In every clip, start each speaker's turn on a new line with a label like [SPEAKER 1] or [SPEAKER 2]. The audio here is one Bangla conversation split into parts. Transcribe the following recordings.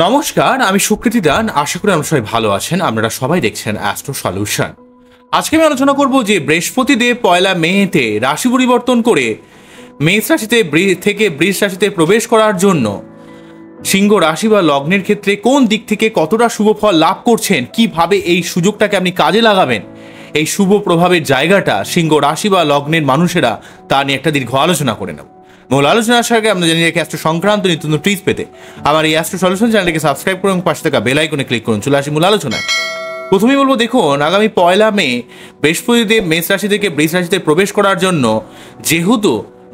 [SPEAKER 1] নমস্কার, আমি সুকৃতি দান। আশা করি আমরা সবাই ভালো আছেন। আপনারা সবাই দেখছেন অ্যাস্ট্রো সলিউশন। আজকে আমি আলোচনা করব যে বৃহস্পতি দেব 1 মেতে রাশি পরিবর্তন করে মেষ রাশিতে থেকে বৃষ রাশিতে প্রবেশ করার জন্য সিংহ রাশি বা লগ্নের ক্ষেত্রে কোন দিক থেকে কতটা শুভ ফল লাভ করছেন, কিভাবে এই সুযোগটাকে আপনি কাজে লাগাবেন, এই শুভ প্রভাবের জায়গাটা সিংহ রাশি বা লগ্নের মানুষেরা তা নিয়ে একটা দীর্ঘ আলোচনা করে নেব। মূল আলোচনার আগে আমরা জানি রাখি অ্যাস্ট্রো সংক্রান্ত নিত্য নতুন টিপস পেতে আমার এই অ্যাস্ট্রো সলিউশন চ্যানেলটিকে সাবস্ক্রাইব করুন, পাশে থাকা বেল আইকনে ক্লিক করুন। চলে আসি মূল আলোচনায়। প্রথমেই বলবো, দেখুন, আগামী 1 মে বৃহস্পতি দেব মেষ রাশি থেকে বৃষ রাশিতে প্রবেশ করার জন্য, যেহেতু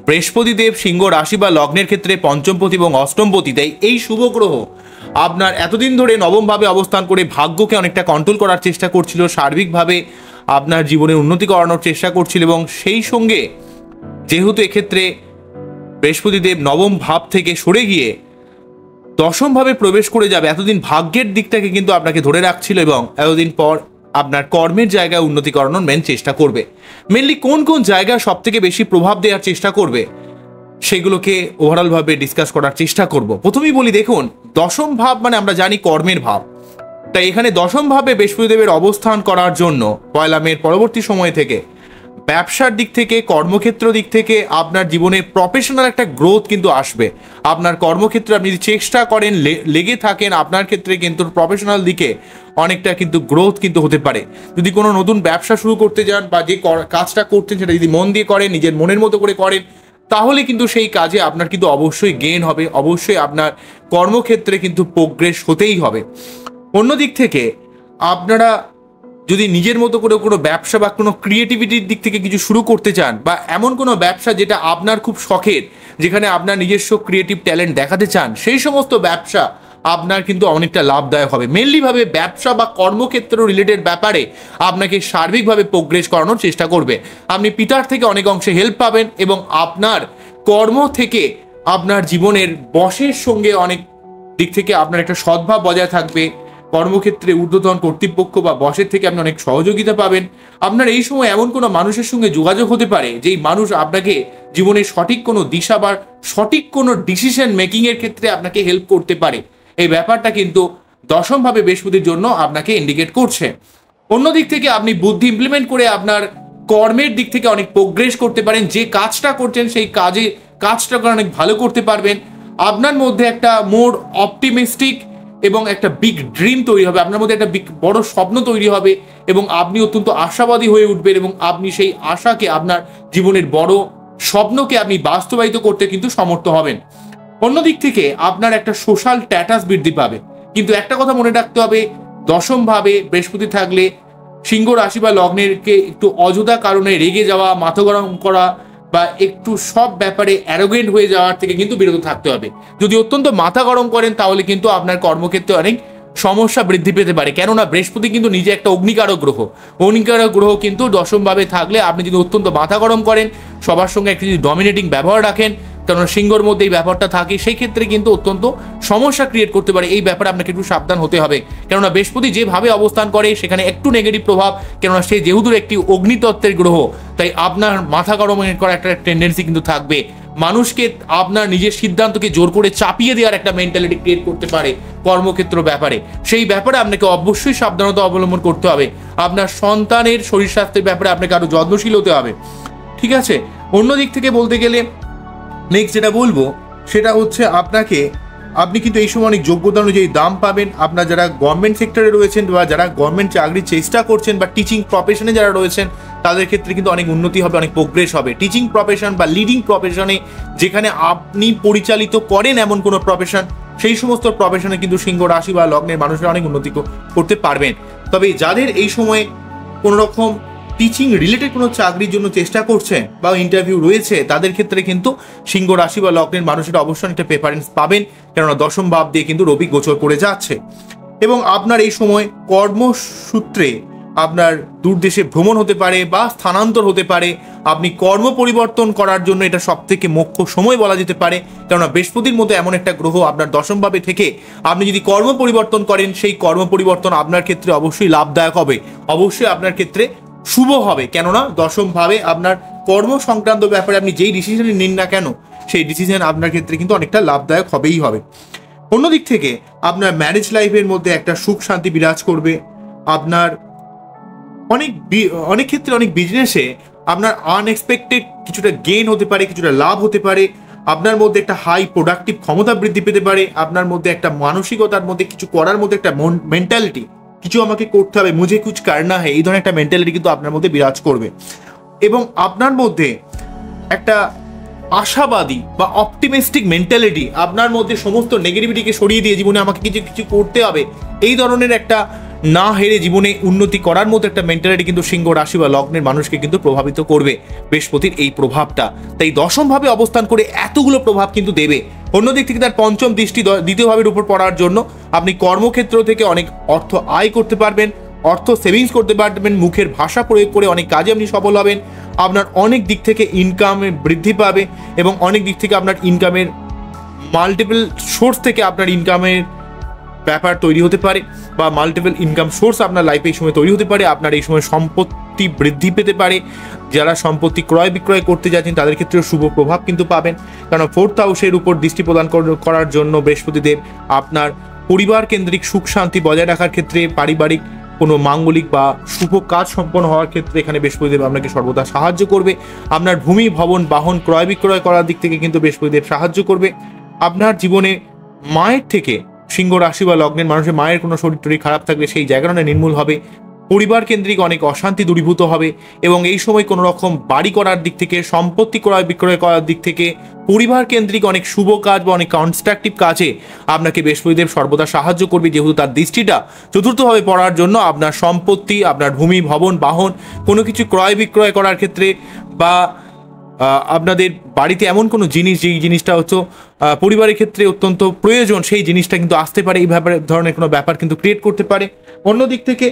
[SPEAKER 1] বৃহস্পতি দেব সিংহ রাশি বা লগ্নের ক্ষেত্রে পঞ্চমপতি এবং অষ্টমপতি, তাই এই শুভ গ্রহ আপনার এতদিন ধরে নবমভাবে অবস্থান করে ভাগ্যকে অনেকটা কন্ট্রোল করার চেষ্টা করছিল, সার্বিকভাবে আপনার জীবনের উন্নতি করানোর চেষ্টা করছিল। এবং সেই সঙ্গে যেহেতু এক্ষেত্রে বৃহস্পতি দেব নবম ভাব থেকে সরে গিয়ে দশম ভাবে প্রবেশ করে যাবে, এতদিন ভাগ্যের দিকটাকে কিন্তু আপনাকে ধরে রাখছিল এবং এতদিন পর আপনার কর্মের জায়গায় উন্নতি করানোর মেন চেষ্টা করবে। মেনলি কোন কোন জায়গায় সব থেকে বেশি প্রভাব দেওয়ার চেষ্টা করবে সেগুলোকে ওভারঅল ভাবে ডিসকাস করার চেষ্টা করব। প্রথমেই বলি, দেখুন, দশম ভাব মানে আমরা জানি কর্মের ভাব। তাই এখানে দশম ভাবে বৃহস্পতি দেবের অবস্থান করার জন্য 1 মের পরবর্তী সময় থেকে ব্যবসার দিক থেকে, কর্মক্ষেত্র দিক থেকে আপনার জীবনে প্রফেশনাল একটা গ্রোথ কিন্তু আসবে। আপনার কর্মক্ষেত্রে আপনি যদি চেষ্টা করেন, লেগে থাকেন, আপনার ক্ষেত্রে কিন্তু প্রফেশনাল দিকে অনেকটা কিন্তু গ্রোথ কিন্তু হতে পারে। যদি কোনো নতুন ব্যবসা শুরু করতে যান বা যে কাজটা করতেন সেটা যদি মন দিয়ে করেন, নিজের মনের মতো করে করেন, তাহলে কিন্তু সেই কাজে আপনার কিন্তু অবশ্যই গেইন হবে, অবশ্যই আপনার কর্মক্ষেত্রে কিন্তু প্রোগ্রেস হতেই হবে। অন্য দিক থেকে আপনারা যদি নিজের মতো করে কোনো ব্যবসা বা কোনো ক্রিয়েটিভিটির দিক থেকে কিছু শুরু করতে চান, বা এমন কোনো ব্যবসা যেটা আপনার খুব শখের, যেখানে আপনার নিজস্ব ক্রিয়েটিভ ট্যালেন্ট দেখাতে চান, সেই সমস্ত ব্যবসা আপনার কিন্তু অনেকটা লাভদায়ক হবে। মেনলিভাবে ব্যবসা বা কর্মক্ষেত্র রিলেটেড ব্যাপারে আপনাকে সার্বিকভাবে প্রোগ্রেস করানোর চেষ্টা করবে। আপনি পিতার থেকে অনেক অংশে হেল্প পাবেন এবং আপনার কর্ম থেকে আপনার জীবনের বসের সঙ্গে অনেক দিক থেকে আপনার একটা সদ্ভাব বজায় থাকবে। কর্মক্ষেত্রে ঊর্ধ্বতন কর্তৃপক্ষ বা বসের থেকে আপনি অনেক সহযোগিতা পাবেন। আপনার এই সময় এমন কোনো মানুষের সঙ্গে যোগাযোগ হতে পারে যেই মানুষ আপনাকে জীবনের সঠিক কোনো দিশা বা সঠিক কোনো ডিসিশন মেকিং এর ক্ষেত্রে আপনাকে হেল্প করতে পারে। এই ব্যাপারটা কিন্তু দশমভাবে বৃহস্পতির জন্য আপনাকে ইন্ডিকেট করছে। অন্য দিক থেকে আপনি বুদ্ধি ইমপ্লিমেন্ট করে আপনার কর্মের দিক থেকে অনেক প্রোগ্রেস করতে পারেন। যে কাজটা করছেন সেই কাজটাকে অনেক ভালো করতে পারবেন। আপনার মধ্যে একটা মোর অপটিমিস্টিক এবং একটা বিগ ড্রিম তৈরি হবে, আপনার মধ্যে একটা বড় স্বপ্ন তৈরি হবে এবং আপনি অত্যন্ত আশাবাদী হয়ে উঠবেন এবং আপনি সেই আশাকে, আপনার জীবনের বড় স্বপ্নকে আপনি বাস্তবায়িত করতে কিন্তু সমর্থ হবেন। অন্যদিক থেকে আপনার একটা সোশ্যাল স্ট্যাটাস বৃদ্ধি পাবে। কিন্তু একটা কথা মনে রাখতে হবে, দশম ভাবে বৃহস্পতি থাকলে সিংহ রাশি বা লগ্নেরকে একটু অযথা কারণে রেগে যাওয়া, মাথা গরম করা বা একটু সব ব্যাপারে অ্যারোগেন্ট হয়ে যাওয়ার থেকে কিন্তু বিরত থাকতে হবে। যদি অত্যন্ত মাথা গরম করেন তাহলে কিন্তু আপনার কর্মক্ষেত্রে অনেক সমস্যা বৃদ্ধি পেতে পারে। কেননা বৃহস্পতি কিন্তু নিজে একটা অগ্নিকারক গ্রহ। অগ্নিকারক গ্রহ কিন্তু দশমভাবে থাকলে আপনি যদি অত্যন্ত মাথা গরম করেন, সবার সঙ্গে একটা যদি ডমিনেটিং ব্যবহার রাখেন, কারণ সিংহর মধ্যে এই ব্যাপারটা থাকে, সেই ক্ষেত্রে কিন্তু অত্যন্ত সমস্যা ক্রিয়েট করতে পারে। এই ব্যাপারে আপনাকে একটু সাবধান হতে হবে। কেননা বৃহস্পতি যেভাবে অবস্থান করে সেখানে একটু নেগেটিভ প্রভাব, কেননা সে যেহেতু একটি অগ্নিতত্ত্বের গ্রহ, তাই আপনার মাথা গরম করার একটা টেন্ডেন্সি কিন্তু থাকবে। মানুষকে আপনার নিজের সিদ্ধান্তকে জোর করে চাপিয়ে দেওয়ার একটা মেন্টালিটি ক্রিয়েট করতে পারে কর্মক্ষেত্র ব্যাপারে। সেই ব্যাপারে আপনাকে অবশ্যই সাবধানতা অবলম্বন করতে হবে। আপনার সন্তানের শরীর স্বাস্থ্যের ব্যাপারে আপনাকে আরো যত্নশীল হতে হবে, ঠিক আছে? অন্য দিক থেকে বলতে গেলে নেক্সট যেটা বলবো সেটা হচ্ছে আপনি কিন্তু এই সময় অনেক যোগ্যতা অনুযায়ী দাম পাবেন। আপনার যারা গভর্নমেন্ট সেক্টরে রয়েছেন বা যারা গভর্নমেন্ট চাকরির চেষ্টা করছেন বা টিচিং প্রফেশনে যারা রয়েছেন, তাদের ক্ষেত্রে কিন্তু অনেক উন্নতি হবে, অনেক প্রোগ্রেস হবে। টিচিং প্রফেশন বা লিডিং প্রফেশনে, যেখানে আপনি পরিচালিত করেন এমন কোনো প্রফেশন, সেই সমস্ত প্রফেশনে কিন্তু সিংহ রাশি বা লগ্নের মানুষরা অনেক উন্নতি করতে পারবেন। তবে যাদের এই সময় কোনো রকম টিচিং রিলেটেড কোনো চাকরির জন্য চেষ্টা করছেন বা ইন্টারভিউ রয়েছে, তাদের ক্ষেত্রে কিন্তু সিংহ রাশি বা লগ্নের মানুষেরা অবশ্যই একটা প্রেফারেন্স পাবেন, কেননা দশম ভাব দিয়ে কিন্তু রবি গোচর করে যাচ্ছে। এবং আপনার এই সময় কর্মসূত্রে আপনার দূরদেশে ভ্রমণ হতে পারে বা স্থানান্তর হতে পারে। আপনি কর্ম পরিবর্তন করার জন্য এটা সব থেকে মুখ্য সময় বলা যেতে পারে, কেননা বৃহস্পতির মতো এমন একটা গ্রহ আপনার দশমভাবে থেকে আপনি যদি কর্ম পরিবর্তন করেন, সেই কর্ম পরিবর্তন আপনার ক্ষেত্রে অবশ্যই লাভদায়ক হবে, অবশ্যই আপনার ক্ষেত্রে শুভ হবে। কেননা দশমভাবে আপনার কর্ম সংক্রান্ত ব্যাপারে আপনি যেই ডিসিশন নিন না কেন, সেই ডিসিশন আপনার ক্ষেত্রে কিন্তু অনেকটা লাভদায়ক হবেই হবে। অন্যদিক থেকে আপনার ম্যারেজ লাইফের মধ্যে একটা সুখ শান্তি বিরাজ করবে। আপনার অনেক ক্ষেত্রে অনেক বিজনেসে আপনার আনএক্সপেক্টেড কিছুটা গেইন হতে পারে, কিছুটা লাভ হতে পারে। আপনার মধ্যে একটা হাই প্রোডাক্টিভ ক্ষমতা বৃদ্ধি পেতে পারে। আপনার মধ্যে একটা মানসিকতার মধ্যে কিছু করার মধ্যে একটা মেন্টালিটি, কিছু আমাকে করতে হবে, মুঝে কুছ করনা হয়, এই ধরনের একটা মেন্টালিটি কিন্তু আপনার মধ্যে বিরাজ করবে। এবং আপনার মধ্যে একটা আশাবাদী বা অপটিমিস্টিক মেন্টালিটি, আপনার মধ্যে সমস্ত নেগেটিভিটিকে সরিয়ে দিয়ে জীবনে আমাকে কিছু কিছু করতে হবে, এই ধরনের একটা না হেরে জীবনে উন্নতি করার মতো একটা মেন্টালিটি কিন্তু সিংহ রাশি বা লগ্নের মানুষকে কিন্তু প্রভাবিত করবে বৃহস্পতির এই প্রভাবটা। তাই দশমভাবে অবস্থান করে এতগুলো প্রভাব কিন্তু দেবে। অন্যদিক থেকে তার পঞ্চম দৃষ্টি দ্বিতীয় ভাবের উপর পড়ার জন্য আপনি কর্মক্ষেত্র থেকে অনেক অর্থ আয় করতে পারবেন, অর্থ সেভিংস করতে পারবেন, মুখের ভাষা প্রয়োগ করে অনেক কাজে আপনি সফল হবেন। আপনার অনেক দিক থেকে ইনকামে বৃদ্ধি পাবে এবং অনেক দিক থেকে আপনার ইনকামের মাল্টিপল সোর্স থেকে আপনার ইনকামের ব্যাপার তৈরি হতে পারে বা মাল্টিপল ইনকাম সোর্স আপনার লাইফে এই সময় তৈরি হতে পারে। আপনার এই সময় সম্পত্তি বৃদ্ধি পেতে পারে। যারা সম্পত্তি ক্রয় বিক্রয় করতে যাচ্ছেন তাদের ক্ষেত্রেও শুভ প্রভাব কিন্তু পাবেন, কারণ 4th হাউসের উপর দৃষ্টি প্রদান করার জন্য বৃহস্পতিদেব আপনার পরিবার কেন্দ্রিক সুখ শান্তি বজায় রাখার ক্ষেত্রে, পারিবারিক কোনো মাঙ্গলিক বা শুভ কাজ সম্পন্ন হওয়ার ক্ষেত্রে এখানে বৃহস্পতিদেব আপনাকে সর্বদা সাহায্য করবে। আপনার ভূমি ভবন বাহন ক্রয় বিক্রয় করার দিক থেকে কিন্তু বৃহস্পতিদেব সাহায্য করবে। আপনার জীবনে মায়ের থেকে, সিংহ রাশি বা লগ্নের মানুষের মায়ের কোনো শরীর টরীর খারাপ থাকলে সেই জায়গাটা নির্মূল হবে। পরিবার কেন্দ্রিক অনেক অশান্তি দূরীভূত হবে এবং এই সময় কোনো রকম বাড়ি করার দিক থেকে, সম্পত্তি ক্রয় বিক্রয় করার দিক থেকে, পরিবার কেন্দ্রিক অনেক শুভ কাজ বা অনেক কনস্ট্রাকটিভ কাজে আপনাকে বৃহস্পতিদেব সর্বদা সাহায্য করবে, যেহেতু তার দৃষ্টিটা চতুর্থভাবে পড়ার জন্য আপনার সম্পত্তি, আপনার ভূমি ভবন বাহন কোনো কিছু ক্রয় বিক্রয় করার ক্ষেত্রে বা আপনাদের বাড়িতে এমন কোনো জিনিস যেই জিনিসটা হচ্ছে পরিবারের ক্ষেত্রে অত্যন্ত প্রয়োজন, সেই জিনিসটা কিন্তু আসতে পারে। এই ধরনের কোনো ব্যাপার কিন্তু ক্রিয়েট করতে পারে। অন্যদিক থেকে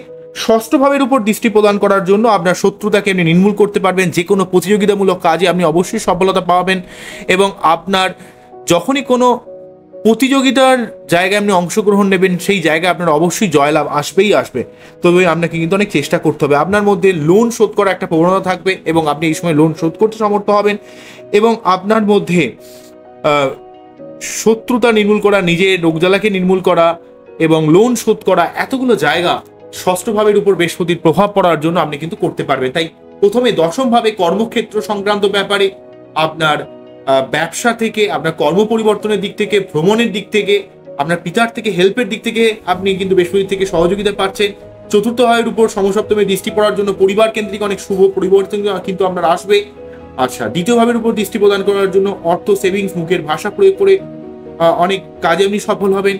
[SPEAKER 1] ষষ্ঠ ভাবের উপর দৃষ্টি প্রদান করার জন্য আপনার শত্রুতাকে আপনি নির্মূল করতে পারবেন। যে কোনো প্রতিযোগিতামূলক কাজে আপনি অবশ্যই সফলতা পাবেন এবং আপনার যখনই কোনো প্রতিযোগিতার জায়গায় আপনি অংশগ্রহণ নেবেন সেই জায়গায় আপনার অবশ্যই জয়লাভ আসবেই আসবে। তবে আপনাকে কিন্তু অনেক চেষ্টা করতে হবে। আপনার মধ্যে লোন শোধ করার একটা প্রবণতা থাকবে এবং আপনি এই সময় লোন শোধ করতে সমর্থ হবেন এবং আপনার মধ্যে শত্রুতা নির্মূল করা, নিজের রোগজ্বালাকে নির্মূল করা এবং লোন শোধ করা, এতগুলো জায়গা ষষ্ঠ ভাবের উপর বৃহস্পতির প্রভাব পড়ার জন্য আপনি কিন্তু করতে পারবেন। তাই প্রথমে দশম ভাবে কর্মক্ষেত্র সংক্রান্ত ব্যাপারে, আপনার ব্যবসা থেকে, আপনার কর্ম পরিবর্তনের দিক থেকে, ভ্রমণের দিক থেকে, আপনার পিতার থেকে হেল্পের দিক থেকে আপনি কিন্তু বৃহস্পতি থেকে সহযোগিতা পাচ্ছেন। চতুর্থ ভাবের উপর সমসপ্তমে দৃষ্টি পড়ার জন্য পরিবার কেন্দ্রিক অনেক শুভ পরিবর্তন কিন্তু আপনার আসবে। আচ্ছা, দ্বিতীয় ভাবের উপর দৃষ্টি প্রদান করার জন্য অর্থ সেভিংস, মুখের ভাষা প্রয়োগ করে অনেক কাজে আপনি সফল হবেন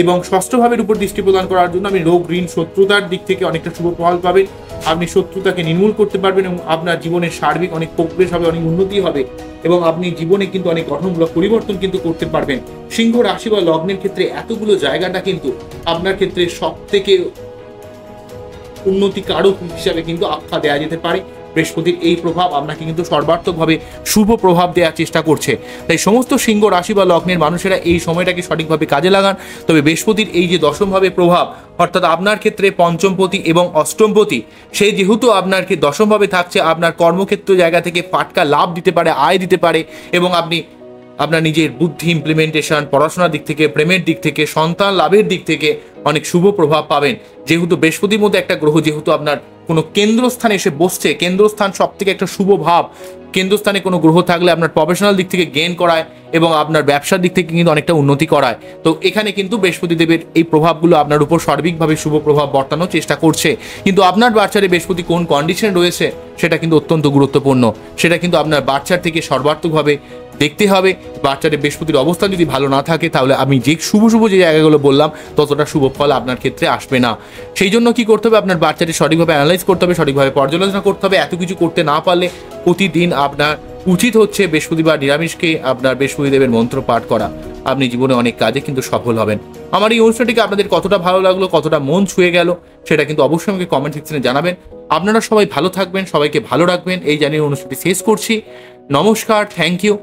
[SPEAKER 1] এবং ষষ্ঠ ভাবের উপর দৃষ্টি প্রদান করার জন্য আপনি রোগ ঋণ শত্রুতার দিক থেকে অনেকটা শুভ প্রভাব পাবেন। আপনি শত্রুতাকে নির্মূল করতে পারবেন এবং আপনার জীবনের সার্বিক অনেক প্রোগ্রেস হবে, অনেক উন্নতি হবে এবং আপনি জীবনে কিন্তু অনেক গঠনমূলক পরিবর্তন কিন্তু করতে পারবেন। সিংহ রাশি বা লগ্নের ক্ষেত্রে এতগুলো জায়গাটা কিন্তু আপনার ক্ষেত্রে সব থেকে উন্নতি কারক হিসাবে কিন্তু আখ্যা দেওয়া যেতে পারে। বৃহস্পতির এই প্রভাব আপনাকে কিন্তু সর্বাত্মকভাবে শুভ প্রভাব দেওয়ার চেষ্টা করছে। তাই সমস্ত সিংহ রাশি বা লগ্নের মানুষেরা এই সময়টাকে সঠিকভাবে কাজে লাগান। তবে বৃহস্পতির এই যে দশমভাবে প্রভাব, অর্থাৎ আপনার ক্ষেত্রে পঞ্চমপতি এবং অষ্টমপতি, সেই যেহেতু আপনার দশমভাবে থাকছে, আপনার কর্মক্ষেত্র জায়গা থেকে ফাটকা লাভ দিতে পারে, আয় দিতে পারে এবং আপনি আপনার নিজের বুদ্ধি ইমপ্লিমেন্টেশন, পড়াশোনার দিক থেকে, প্রেমের দিক থেকে, সন্তান লাভের দিক থেকে অনেক শুভ প্রভাব পাবেন। যেহেতু বৃহস্পতির মধ্যে একটা গ্রহ যেহেতু আপনার কোনো কেন্দ্রস্থানে এসে বসছে, কেন্দ্রস্থান সব থেকে একটা শুভ ভাব। কেন্দ্রস্থানে কোনো গ্রহ থাকলে আপনার প্রফেশনাল দিক থেকে গেইন করায় এবং আপনার ব্যবসার দিক থেকে কিন্তু অনেকটা উন্নতি করায়। তো এখানে কিন্তু বৃহস্পতি দেবের এই প্রভাবগুলো আপনার উপর সার্বিকভাবে শুভ প্রভাব বর্তানোর চেষ্টা করছে। কিন্তু আপনার বাচ্চারে বৃহস্পতি কোন কন্ডিশনে রয়েছে সেটা কিন্তু অত্যন্ত গুরুত্বপূর্ণ। সেটা কিন্তু আপনার বাচ্চার থেকে সর্বাত্মকভাবে দেখতে হবে। বাচ্চারে বৃহস্পতির অবস্থা যদি ভালো না থাকে তাহলে আমি যে শুভ যে জায়গাগুলো বললাম ততটা শুভ ফল আপনার ক্ষেত্রে আসবে না। সেই জন্য কি করতে হবে, আপনার বাচ্চাটি সঠিকভাবে অ্যানালাইজ করতে হবে, সঠিকভাবে পর্যালোচনা করতে হবে। এত কিছু করতে না পারলে প্রতিদিন আপনার উচিত হচ্ছে বৃহস্পতিবার নিরামিষকে আপনার বৃহস্পতি দেবের মন্ত্র পাঠ করা। আপনি জীবনে অনেক কাজে কিন্তু সফল হবেন। আমার এই অনুষ্ঠানটিকে আপনাদের কতটা ভালো লাগলো, কতটা মন ছুঁয়ে গেল সেটা কিন্তু অবশ্যই আমাকে কমেন্ট সেকশনে জানাবেন। আপনারা সবাই ভালো থাকবেন, সবাইকে ভালো রাখবেন এই জানিয়ে অনুষ্ঠানটি শেষ করছি। নমস্কার, থ্যাংক ইউ।